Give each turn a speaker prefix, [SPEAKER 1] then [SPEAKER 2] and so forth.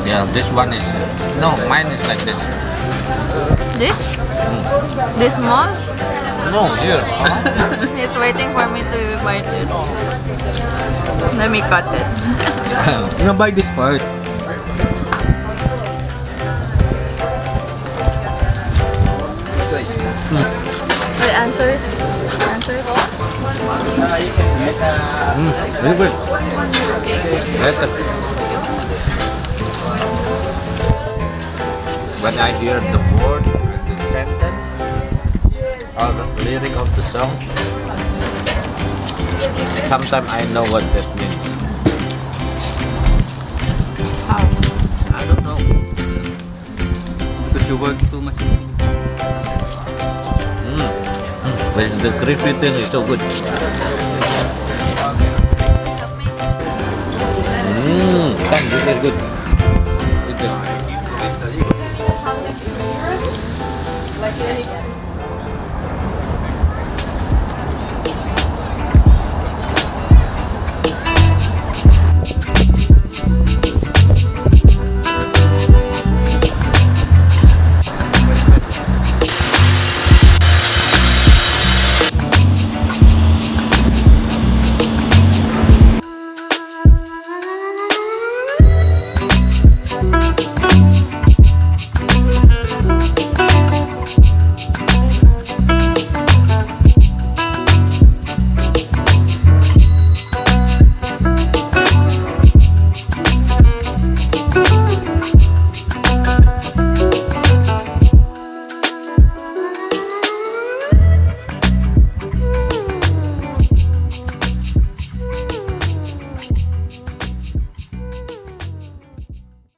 [SPEAKER 1] Yeah, this one is no, mine is like this.
[SPEAKER 2] This? This small?
[SPEAKER 1] No, here.
[SPEAKER 2] He's waiting for me to bite it. Let me cut it.
[SPEAKER 3] I'm gonna buy this part.
[SPEAKER 2] Wait, answer it. Answer it.
[SPEAKER 1] Very good. Better. When I hear the word, the sentence, or the lyric of the song, sometimes I know what that means.
[SPEAKER 2] How?
[SPEAKER 1] I don't know.
[SPEAKER 3] Because you work too much.
[SPEAKER 1] But the crispy thing is so good. Thank you, very good. Very good.